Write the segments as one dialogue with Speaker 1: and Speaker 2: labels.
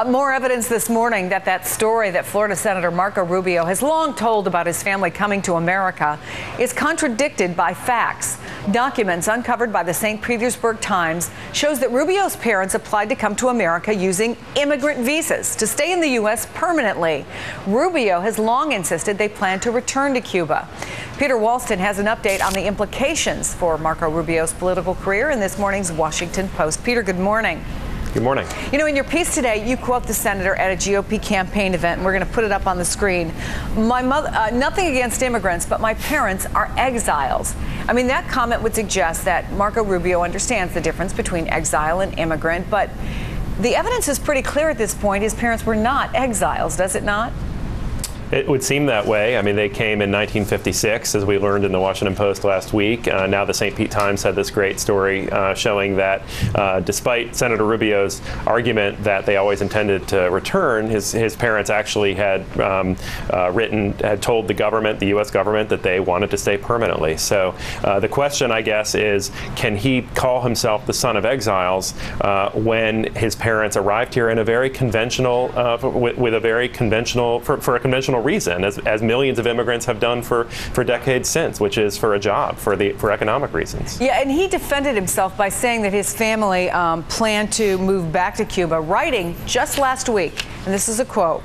Speaker 1: More evidence this morning that story that Florida Senator Marco Rubio has long told about his family coming to America is contradicted by facts. Documents uncovered by the St. Petersburg Times shows that Rubio's parents applied to come to America using immigrant visas to stay in the U.S. permanently. Rubio has long insisted they plan to return to Cuba. Peter Walston has an update on the implications for Marco Rubio's political career in this morning's Washington Post. Peter, good morning.
Speaker 2: Good morning.
Speaker 1: You know, in your piece today, you quote the senator at a GOP campaign event, and we're going to put it up on the screen. My mother, nothing against immigrants, but my parents are exiles. I mean, that comment would suggest that Marco Rubio understands the difference between exile and immigrant, but the evidence is pretty clear at this point. His parents were not exiles, does it not?
Speaker 2: It would seem that way. I mean, they came in 1956, as we learned in the Washington Post last week. Now the St. Pete Times had this great story showing that despite Senator Rubio's argument that they always intended to return, his parents actually had told the government, the U.S. government, that they wanted to stay permanently. So the question, I guess, is can he call himself the son of exiles when his parents arrived here in a very conventional, with a very conventional, for a conventional reason, as millions of immigrants have done for decades since, which is for a job, for economic reasons.
Speaker 1: Yeah, and he defended himself by saying that his family planned to move back to Cuba, writing just last week, and this is a quote,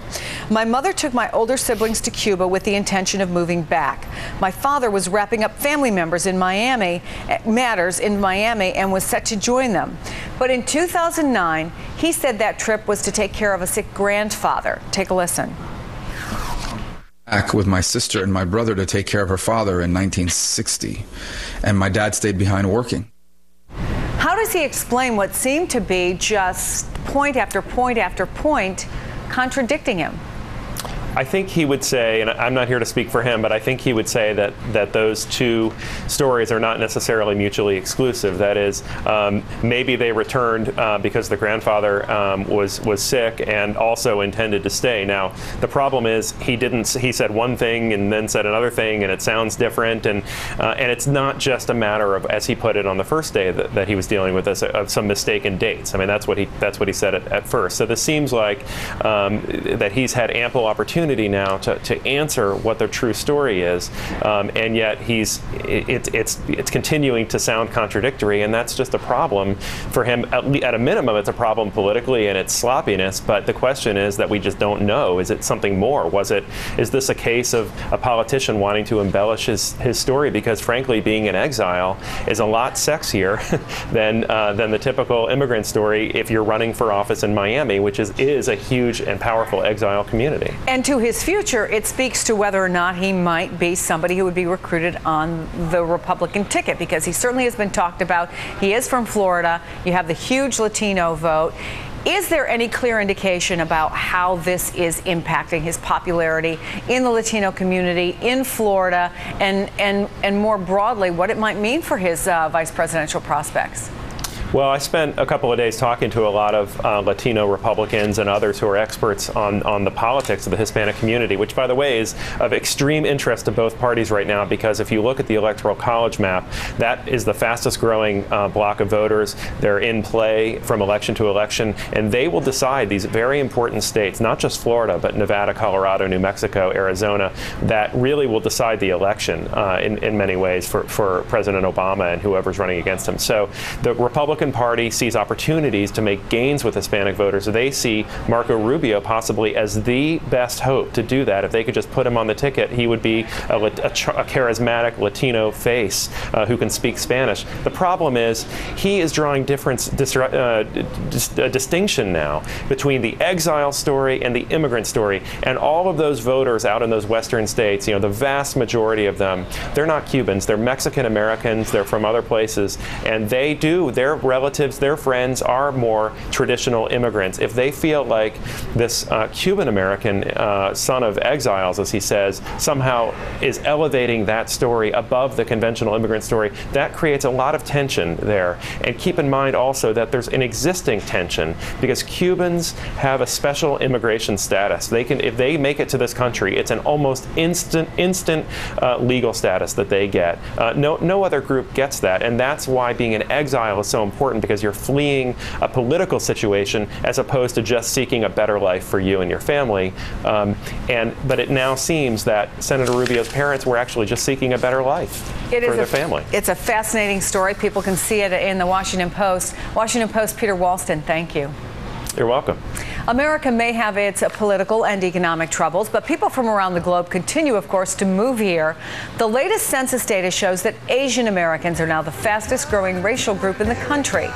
Speaker 1: "My mother took my older siblings to Cuba with the intention of moving back. My father was wrapping up family members in Miami, and was set to join them. But in 2009, he said that trip was to take care of a sick grandfather." Take a listen.
Speaker 3: Back with my sister and my brother to take care of her father in 1960, and my dad stayed behind working.
Speaker 1: How does he explain what seemed to be just point after point after point contradicting him?
Speaker 2: I think he would say, and I'm not here to speak for him, but I think he would say that those two stories are not necessarily mutually exclusive. That is, maybe they returned because the grandfather was sick and also intended to stay. Now, the problem is he said one thing and then said another thing, and it sounds different, and it's not just a matter of, as he put it on the first day that he was dealing with this, of some mistaken dates. I mean, that's what he said at first. So this seems like that he's had ample opportunity now to answer what the true story is, and yet it's continuing to sound contradictory, and that's just a problem for him. At a minimum, it's a problem politically and its sloppiness, but the question is that we just don't know. Is it something more? Is this a case of a politician wanting to embellish his story? Because frankly, being in exile is a lot sexier than the typical immigrant story if you're running for office in Miami, which is a huge and powerful exile community.
Speaker 1: And to his future, it speaks to whether or not he might be somebody who would be recruited on the Republican ticket, because he certainly has been talked about. He is from Florida. You have the huge Latino vote. Is there any clear indication about how this is impacting his popularity in the Latino community in Florida, and more broadly, what it might mean for his vice presidential prospects?
Speaker 2: Well, I spent a couple of days talking to a lot of Latino Republicans and others who are experts on the politics of the Hispanic community, which, by the way, is of extreme interest to both parties right now, because if you look at the Electoral College map, that is the fastest growing block of voters. They're in play from election to election, and they will decide these very important states, not just Florida, but Nevada, Colorado, New Mexico, Arizona, that really will decide the election in many ways for President Obama and whoever's running against him. So the Republican Party sees opportunities to make gains with Hispanic voters. They see Marco Rubio possibly as the best hope to do that. If they could just put him on the ticket, he would be a charismatic Latino face who can speak Spanish. The problem is he is drawing distinction now between the exile story and the immigrant story. And all of those voters out in those western states, the vast majority of them, they're not Cubans. They're Mexican Americans. They're from other places. And their relatives, their friends are more traditional immigrants. If they feel like this Cuban American son of exiles, as he says, somehow is elevating that story above the conventional immigrant story, that creates a lot of tension there. And keep in mind also that there's an existing tension because Cubans have a special immigration status. They can, if they make it to this country, it's an almost instant legal status that they get. No other group gets that, and that's why being in exile is so important. important because you're fleeing a political situation as opposed to just seeking a better life for you and your family. But it now seems that Senator Rubio's parents were actually just seeking a better life for their family.
Speaker 1: It's a fascinating story. People can see it in the Washington Post. Washington Post, Peter Walston, thank you.
Speaker 2: You're welcome.
Speaker 1: America may have its political and economic troubles, but people from around the globe continue, of course, to move here. The latest census data shows that Asian Americans are now the fastest growing racial group in the country.